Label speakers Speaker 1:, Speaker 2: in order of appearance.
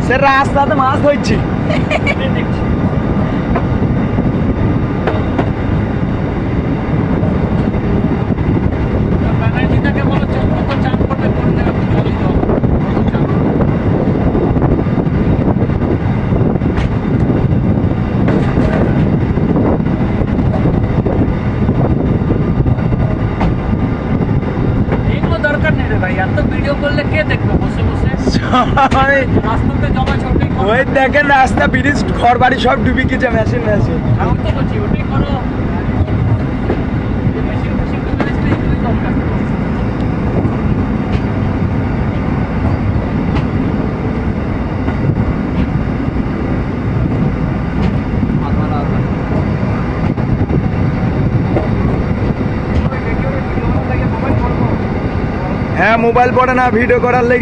Speaker 1: সে রাস্তাতে মাছ ধরছি। ওই দেখেন রাস্তা ব্রিজ ঘর বাড়ি সব ডুবি গেছে মেশিন মেশিন। হ্যাঁ মোবাইল পড়ে না ভিডিও করার লেগে।